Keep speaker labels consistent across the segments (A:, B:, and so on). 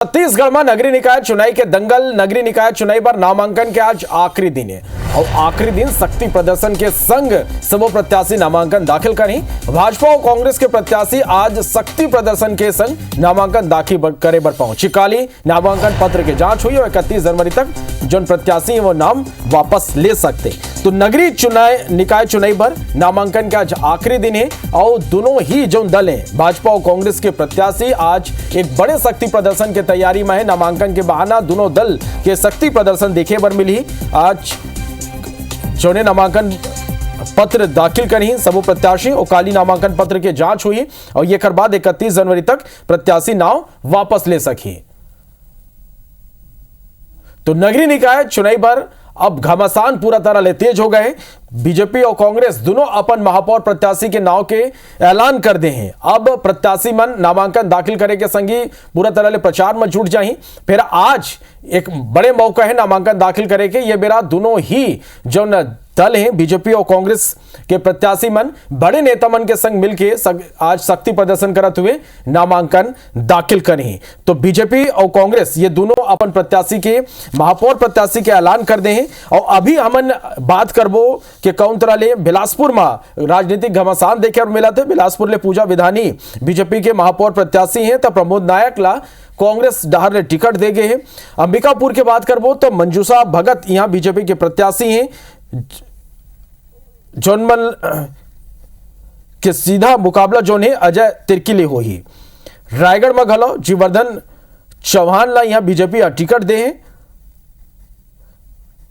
A: छत्तीसगढ़ में नगरीय निकाय चुनाव के दंगल। नगरीय निकाय चुनाव पर नामांकन के आज आखिरी दिन है और आखिरी दिन शक्ति प्रदर्शन के संग सब प्रत्याशी नामांकन दाखिल करें। भाजपा और कांग्रेस के प्रत्याशी आज शक्ति प्रदर्शन के संग नामांकन दाखिल करे पर पहुंची। काली नामांकन पत्र की जांच हुई और 31 जनवरी तक जो प्रत्याशी है वो नाम वापस ले सकते। तो नगरीय निकाय चुनाव पर नामांकन का आज आखिरी दिन है और दोनों ही जो दल हैं भाजपा और कांग्रेस के प्रत्याशी आज एक बड़े शक्ति प्रदर्शन की तैयारी में है। नामांकन के बहाना दोनों दल के शक्ति प्रदर्शन देखे पर मिली। आज जो ने नामांकन पत्र दाखिल करी सब प्रत्याशी और काली नामांकन पत्र की जांच हुई और ये कर बाद 31 जनवरी तक प्रत्याशी नाम वापस ले सके। तो नगरीय निकाय चुनाव पर अब घमासान पूरा तरह ले तेज हो गए। बीजेपी और कांग्रेस दोनों अपन महापौर प्रत्याशी के नाव के ऐलान कर दे हैं। अब प्रत्याशी मन नामांकन दाखिल करे के संगी पूरा तरह ले प्रचार में जुट जाए। फिर आज एक बड़े मौका है नामांकन दाखिल करे के। ये बेरा दोनों ही जो दल हैं बीजेपी और कांग्रेस के प्रत्याशी मन बड़े नेता मन के संग मिलकर आज शक्ति प्रदर्शन करते हुए नामांकन दाखिल करें। तो बीजेपी और कांग्रेस ये दोनों अपन प्रत्याशी के महापौर प्रत्याशी के ऐलान कर दे हैं। और अभी हमन बात करबो कि कौन तरह ले बिलासपुर में राजनीतिक घमासान देखे और मिला थे। बिलासपुर ले पूजा विधानी बीजेपी के महापौर प्रत्याशी हैं तो प्रमोद नायक ला कांग्रेस डहर ने टिकट दे गए हैं। अंबिकापुर के बात करबो तो मंजूषा भगत यहां बीजेपी के प्रत्याशी हैं। जोनमल के सीधा मुकाबला जोन है अजय तिर्किले हो ही। रायगढ़ में घलो जीवर्धन चौहान ला यहां बीजेपी टिकट दे हैं।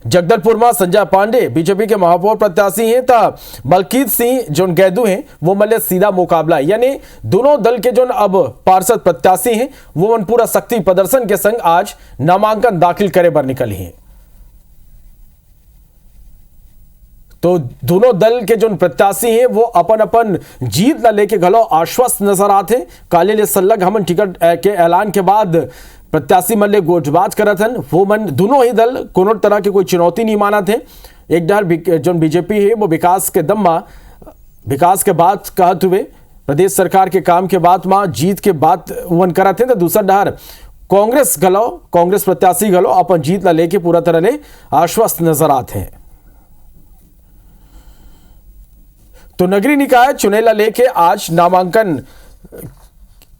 A: जगदलपुर में संजय पांडे बीजेपी के महापौर प्रत्याशी हैं तो मलकीत सिंह जोन गैदू हैं वो मल्ले सीधा मुकाबला। यानी दोनों दल के जो अब पार्षद प्रत्याशी हैं वो मन पूरा शक्ति प्रदर्शन के संग आज नामांकन दाखिल करे पर निकले हैं। तो दोनों दल के जो प्रत्याशी हैं वो अपन अपन जीत न लेके घलो आश्वस्त नजर आते। काले ले सल्लग हमन टिकट के ऐलान के बाद प्रत्याशी मन ले गोठबाज करत हन। वो मन दोनों ही दल कोनो तरह की कोई चुनौती नहीं माना थे। एक डर जो बीजेपी है वो विकास के दम में विकास के बात कहते हुए प्रदेश सरकार के काम के बाद में जीत के बात वन करत थे। तो दूसरा डर कांग्रेस प्रत्याशी घलो अपन जीत न लेके पूरा तरह ले आश्वस्त नजर आते हैं। तो नगरीय निकाय चुनाव लेके आज नामांकन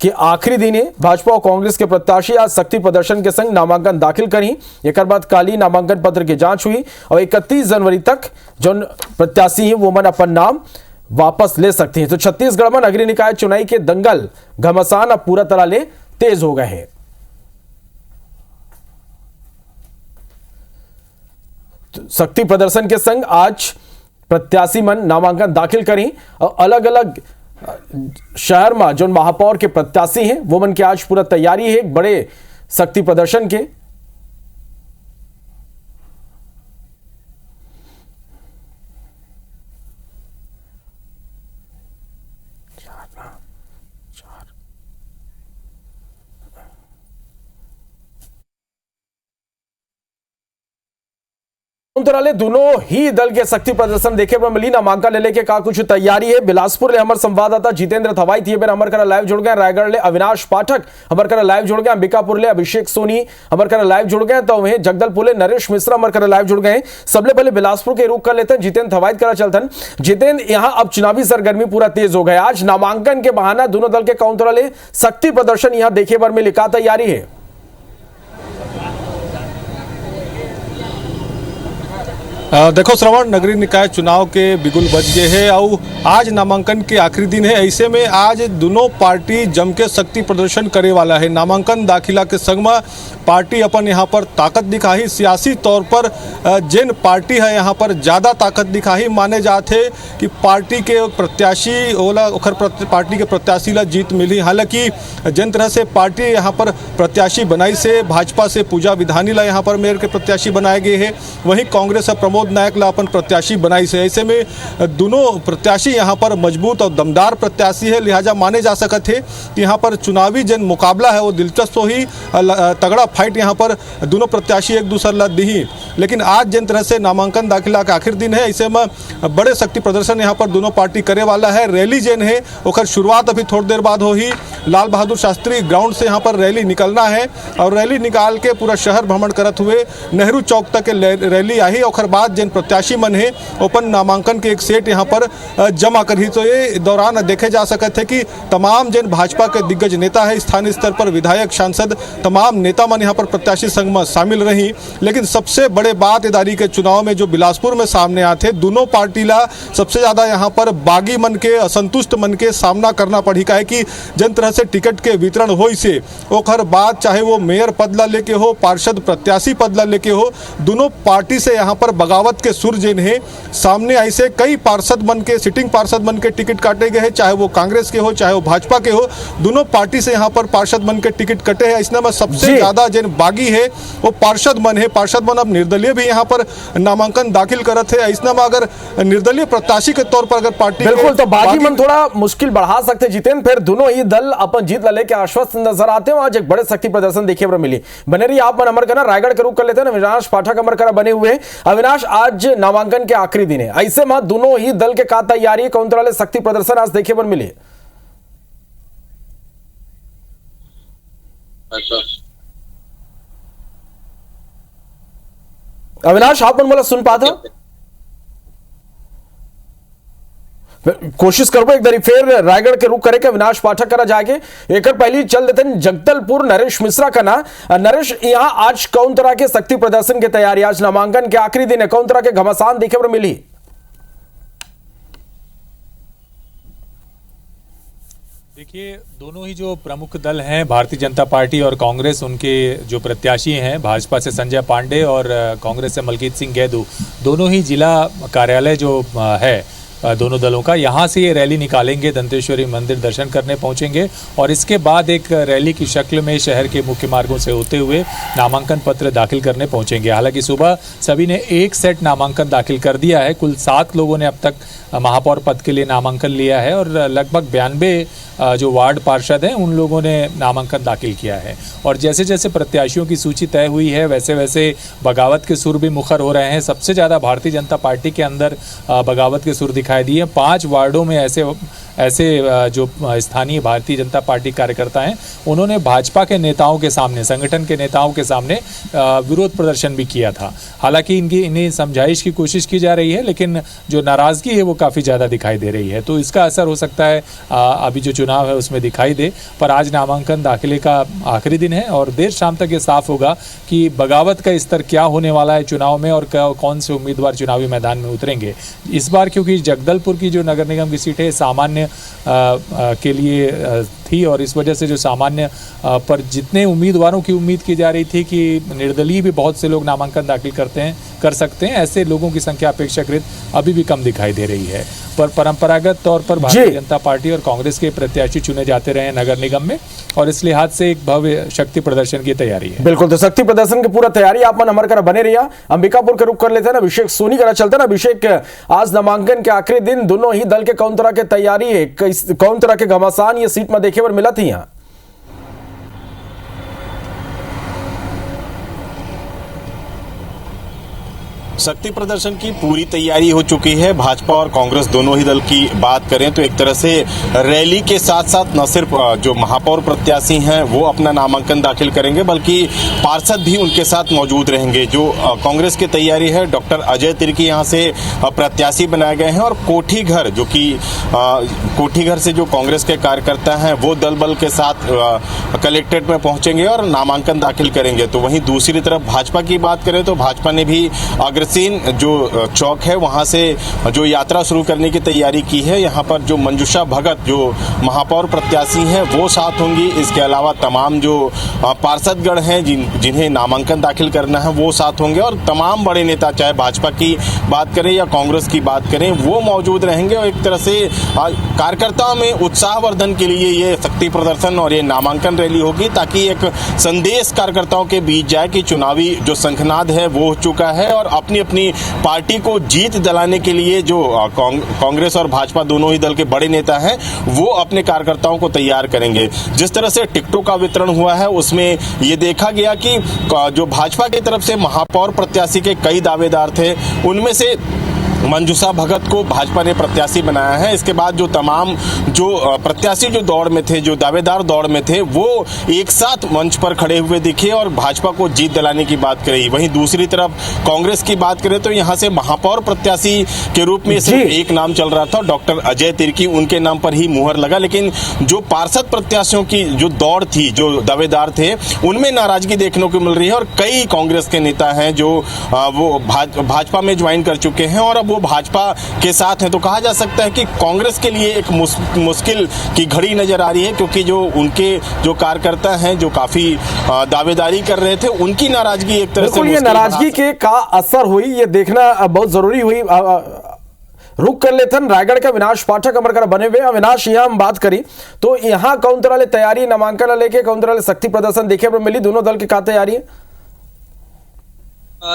A: के आखिरी दिन है। भाजपा और कांग्रेस के प्रत्याशी आज शक्ति प्रदर्शन के संग नामांकन दाखिल करी। एक बाद काली नामांकन पत्र की जांच हुई और 31 जनवरी तक जो प्रत्याशी हैं वो मन अपन नाम वापस ले सकते हैं। तो छत्तीसगढ़ में नगरीय निकाय चुनाव के दंगल घमासान अब पूरा तरह ले तेज हो गए हैं। तो शक्ति प्रदर्शन के संग आज प्रत्याशी मन नामांकन दाखिल करें और अलग अलग शहर में जो महापौर के प्रत्याशी हैं वो मन के आज पूरा तैयारी है एक बड़े शक्ति प्रदर्शन के। दोनों ही दल के शक्ति प्रदर्शन देखे पर मिली। नामांकन ले लेके का कुछ तैयारी है। बिलासपुर ले हमारे संवाददाता जितेंद्र थवाई थी हमारे करा लाइव जुड़ गए। रायगढ़ ले अविनाश पाठक हमारे करा लाइव जुड़ गए। अंबिकापुर ले अभिषेक सोनी हमारे करा लाइव जुड़ गए। तो वहीं जगदलपुर ले नरेश मिश्रा हमारे करा लाइव जुड़ गए। सबले पहले बिलासपुर के रुख कर लेते हैं। जितेंद्र थवाई करा चलते। जितेंद्र यहाँ अब चुनावी सरगर्मी पूरा तेज हो गया। आज नामांकन के बहाना दोनों दल के कौन तरह ले शक्ति प्रदर्शन यहाँ देखे पर मिली, का तैयारी है?
B: देखो श्रवण, नगरीय निकाय चुनाव के बिगुल बज गए हैं और आज नामांकन के आखिरी दिन है। ऐसे में आज दोनों पार्टी जम के शक्ति प्रदर्शन करे वाला है। नामांकन दाखिला के संग में पार्टी अपन यहाँ पर ताकत दिखाई। सियासी तौर पर जिन पार्टी है यहाँ पर ज़्यादा ताकत दिखाई माने जाते कि पार्टी के प्रत्याशी ओला पार्टी के प्रत्याशी ला जीत मिली। हालांकि जिन तरह से पार्टी यहाँ पर प्रत्याशी बनाई से भाजपा से पूजा विधानी ला यहाँ पर मेयर के प्रत्याशी बनाए गए हैं, वहीं कांग्रेस प्रमोद नायक ला अपन प्रत्याशी बनाई से। ऐसे में दोनों प्रत्याशी यहाँ पर मजबूत और दमदार प्रत्याशी है। लिहाजा माने जा सकते थे कि यहाँ पर चुनावी जन मुकाबला है वो दिलचस्प हो ही तगड़ा फाइट यहाँ पर दोनों प्रत्याशी एक दूसरे ला दी। लेकिन आज जिन तरह से नामांकन दाखिला का आखिर दिन है, ऐसे में बड़े शक्ति प्रदर्शन यहाँ पर दोनों पार्टी करे वाला है। रैली जेन है ओकर शुरुआत अभी थोड़ी देर बाद हो ही लाल बहादुर शास्त्री ग्राउंड से यहाँ पर रैली निकलना है और रैली निकाल के पूरा शहर भ्रमण करत हुए नेहरू चौक तक रैली आई। और बाद जिन प्रत्याशी मन है ओपन नामांकन के एक सेट यहाँ पर जमा करी। तो ये दौरान देखे जा सकते हैं कि तमाम जिन भाजपा के दिग्गज नेता है, स्थानीय स्तर पर विधायक, सांसद, तमाम नेता मन यहाँ पर प्रत्याशी संघ में शामिल रही। लेकिन सबसे बड़े बात इदारी के चुनाव में जो बिलासपुर में सामने आते दोनों पार्टी ला सबसे ज्यादा यहाँ पर बागी मन के, असंतुष्ट मन के सामना करना पड़ी का है कि जिन तरह से टिकट के वितरण हो से ओकर बाद चाहे वो मेयर पद ला लेके हो, पार्षद प्रत्याशी पद ला लेके हो, दोनों पार्टी से यहाँ पर बगावत के सुर जिन है सामने ऐसे कई पार्षद मन के, सिटिंग पार्षद मन के टिकट काटे गए हैं, चाहे वो कांग्रेस के हो चाहे वो भाजपा के हो, दोनों पार्टी से यहाँ पर पार्षद मन के टिकट कटे हैं। इसमें में सबसे ज्यादा जिन बागी है वो पार्षद मन है। पार्षद मन अब निर्दलीय भी यहाँ पर नामांकन दाखिल करत है। इसमें में अगर निर्दलीय प्रत्याशी के तौर पर अगर पार्टी
A: बिल्कुल तो बागी मन थोड़ा मुश्किल बढ़ा सकते जितेंद्र, फिर दोनों ही दल अपन जीत ला लेके आश्वस्त नजर आते हैं। आज एक बड़े शक्ति प्रदर्शन देखिए मिली। बने रही आप मन अमर करना, रायगढ़ के रुख कर लेते हैं। अविनाश पाठक अमर करा बने हुए हैं। अविनाश, आज नामांकन के आखिरी दिन है, ऐसे में दोनों ही दल के का तैयारी, कौन तरह शक्ति प्रदर्शन आज देखे बन मिले? अविनाश, आप मन बोला सुन पाता? कोशिश करबो एक बारी फिर रायगढ़ के रुख करे के अविनाश पाठक करा जाके। एक पहली चल देते हैं जगदलपुर, नरेश मिश्रा का ना। नरेश, यहाँ आज कौन तरह के शक्ति प्रदर्शन की तैयारी? आज नामांकन के आखिरी दिन है, कौन तरह के घमासान देखे पर मिली?
C: देखिए, दोनों ही जो प्रमुख दल हैं, भारतीय जनता पार्टी और कांग्रेस, उनके जो प्रत्याशी हैं, भाजपा से संजय पांडे और कांग्रेस से मलकीत सिंह गैदू, दोनों ही जिला कार्यालय जो है दोनों दलों का, यहाँ से ये रैली निकालेंगे, दंतेश्वरी मंदिर दर्शन करने पहुँचेंगे और इसके बाद एक रैली की शक्ल में शहर के मुख्य मार्गों से होते हुए नामांकन पत्र दाखिल करने पहुँचेंगे। हालांकि सुबह सभी ने एक सेट नामांकन दाखिल कर दिया है। कुल 7 लोगों ने अब तक महापौर पद के लिए नामांकन लिया है और लगभग 92 जो वार्ड पार्षद हैं उन लोगों ने नामांकन दाखिल किया है। और जैसे जैसे प्रत्याशियों की सूची तय हुई है वैसे वैसे बगावत के सुर भी मुखर हो रहे हैं। सबसे ज़्यादा भारतीय जनता पार्टी के अंदर बगावत के सुर दिखाई दिए। 5 वार्डों में ऐसे जो स्थानीय भारतीय जनता पार्टी कार्यकर्ता हैं उन्होंने भाजपा के नेताओं के सामने, संगठन के नेताओं के सामने विरोध प्रदर्शन भी किया था। हालांकि इन्हें समझाइश की कोशिश की जा रही है, लेकिन जो नाराज़गी है वो काफ़ी ज़्यादा दिखाई दे रही है। तो इसका असर हो सकता है अभी जो चुनाव है उसमें दिखाई दे। पर आज नामांकन दाखिले का आखिरी दिन है और देर शाम तक ये साफ होगा कि बगावत का स्तर क्या होने वाला है चुनाव में और कौन से उम्मीदवार चुनावी मैदान में उतरेंगे इस बार। क्योंकि जगदलपुर की जो नगर निगम की सीट है सामान्य के लिए थी और इस वजह से जो सामान्य पर जितने उम्मीदवारों की उम्मीद की जा रही थी कि निर्दलीय भी बहुत से लोग नामांकन दाखिल कर सकते हैं, ऐसे लोगों की संख्या अपेक्षाकृत अभी भी कम दिखाई दे रही है। पर परंपरागत तौर पर भारतीय जनता पार्टी और कांग्रेस के प्रत्याशी चुने जाते रहे नगर निगम में और इस लिहाज से एक भव्य शक्ति प्रदर्शन की तैयारी है।
A: बिल्कुल, तो शक्ति प्रदर्शन की पूरा तैयारी आप मन हमारे बने रहिए। अंबिकापुर के रुख कर लेते हैं ना, अभिषेक सोनी करा चलते ना। अभिषेक, आज नामांकन के आखिरी दिन, दोनों ही दल के कौन तरह के तैयारी है, कौन तरह के घमासान ये सीट में देखे पर मिला थी? यहाँ
D: शक्ति प्रदर्शन की पूरी तैयारी हो चुकी है। भाजपा और कांग्रेस दोनों ही दल की बात करें तो एक तरह से रैली के साथ साथ न सिर्फ जो महापौर प्रत्याशी हैं वो अपना नामांकन दाखिल करेंगे बल्कि पार्षद भी उनके साथ मौजूद रहेंगे। जो कांग्रेस की तैयारी है, डॉक्टर अजय तिर्की यहाँ से प्रत्याशी बनाए गए हैं और कोठी घर, जो कि कोठी घर से जो कांग्रेस के कार्यकर्ता हैं वो दल बल के साथ कलेक्ट्रेट में पहुंचेंगे और नामांकन दाखिल करेंगे। तो वहीं दूसरी तरफ भाजपा की बात करें तो भाजपा ने भी जो चौक है वहां से जो यात्रा शुरू करने की तैयारी की है। यहाँ पर जो मंजुषा भगत जो महापौर प्रत्याशी हैं वो साथ होंगी। इसके अलावा तमाम जो पार्षदगण हैं जिन्हें नामांकन दाखिल करना है वो साथ होंगे और तमाम बड़े नेता, चाहे भाजपा की बात करें या कांग्रेस की बात करें, वो मौजूद रहेंगे। और एक तरह से कार्यकर्ताओं में उत्साहवर्धन के लिए ये शक्ति प्रदर्शन और ये नामांकन रैली होगी ताकि एक संदेश कार्यकर्ताओं के बीच जाए कि चुनावी जो शंखनाद है वो हो चुका है और अपनी अपनी अपनी पार्टी को जीत दिलाने के लिए जो कांग्रेस और भाजपा दोनों ही दल के बड़े नेता हैं वो अपने कार्यकर्ताओं को तैयार करेंगे। जिस तरह से टिकटों का वितरण हुआ है उसमें ये देखा गया कि जो भाजपा की तरफ से महापौर प्रत्याशी के कई दावेदार थे, उनमें से मंजूषा भगत को भाजपा ने प्रत्याशी बनाया है। इसके बाद जो तमाम जो प्रत्याशी जो दौड़ में थे, जो दावेदार दौड़ में थे, वो एक साथ मंच पर खड़े हुए दिखे और भाजपा को जीत दिलाने की बात करी। वहीं दूसरी तरफ कांग्रेस की बात करें तो यहाँ से महापौर प्रत्याशी के रूप में सिर्फ एक नाम चल रहा था, डॉक्टर अजय तिर्की, उनके नाम पर ही मुहर लगा। लेकिन जो पार्षद प्रत्याशियों की जो दौड़ थी, जो दावेदार थे, उनमें नाराजगी देखने को मिल रही है और कई कांग्रेस के नेता हैं जो वो भाजपा में ज्वाइन कर चुके हैं और वो भाजपा के साथ हैं। तो कहा जा सकता है कि कांग्रेस के लिए एक मुश्किल की घड़ी नजर आ रही है, क्योंकि जो उनके जो कार्यकर्ता हैं जो काफी दावेदारी कर रहे थे, उनकी नाराजगी एक तरह से
A: ये नाराजगी के का असर हुई ये देखना बहुत जरूरी हुई। रुक कर लेते हैं रायगढ़ का अविनाश पाठक हमारे बने हुए। अविनाश, यहाँ हम बात करी तो यहाँ कौन तरह तैयारी नामांकन लेके कौन तरह शक्ति प्रदर्शन देखे मिली, दोनों दल की क्या तैयारी है?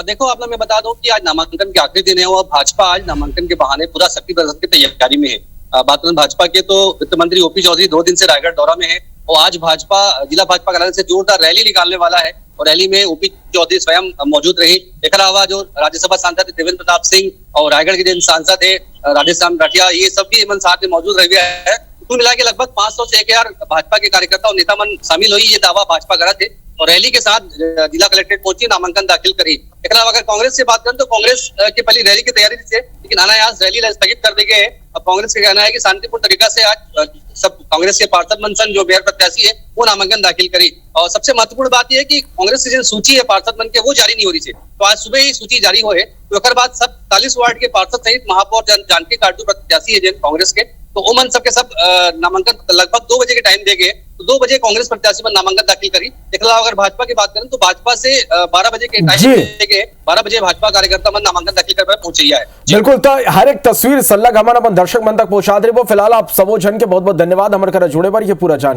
E: देखो, आप लोग मैं बता दूं कि आज नामांकन के आखिरी दिन है और भाजपा आज नामांकन के बहाने पूरा शक्ति प्रदर्शन की तैयारी में है। बात करें भाजपा के तो वित्त मंत्री ओपी चौधरी 2 दिन से रायगढ़ दौरा में है और आज भाजपा जिला भाजपा कार्यालय से जोरदार रैली निकालने वाला है और रैली में ओपी चौधरी स्वयं मौजूद रहे। एक अलावा जो राज्यसभा सांसद देवेंद्र प्रताप सिंह और रायगढ़ के जिन सांसद है राधेश्याम राठिया, ये सब भी इमन साथ में मौजूद रहे है। कुल मिला के लगभग 500 से 1000 भाजपा के कार्यकर्ता और नेता मन शामिल हुई, ये दावा भाजपा करा थे और रैली के साथ जिला कलेक्ट्रेट पहुंची, नामांकन दाखिल करी। एक अलावा अगर कांग्रेस से बात करें तो कांग्रेस की पहली रैली की तैयारी थी, लेकिन अनायास रैली स्थगित कर दी गई है। अब कांग्रेस का कहना है कि शांतिपूर्ण तरीका से आज सब कांग्रेस के पार्षद मंचन जो मेयर प्रत्याशी है वो नामांकन दाखिल करी। और सबसे महत्वपूर्ण बात यह है कि कांग्रेस की जो सूची है पार्षद मन के वो जारी नहीं हो रही है, तो आज सुबह ही सूची जारी हो है। तो एक बाद सब 40 वार्ड के पार्षद सहित महापौर जानकी काटू प्रत्याशी है जिन कांग्रेस के, तो ओमन सबके सब नामांकन लगभग 2 बजे के टाइम दे गए, तो 2 बजे कांग्रेस प्रत्याशी पर नामांकन दाखिल करी। इसके अलावा अगर भाजपा की बात करें तो भाजपा से 12 बजे के टाइम दे गए, 12 बजे भाजपा कार्यकर्ता मन नामांकन दाखिल कर पहुंचे है।
A: बिल्कुल, तो हर एक तस्वीर सल्लग हमारा दर्शक मन तक पहुंचा दे। वो फिलहाल आप सबो जन के बहुत बहुत धन्यवाद हमारे जुड़े पर ये पूरा जान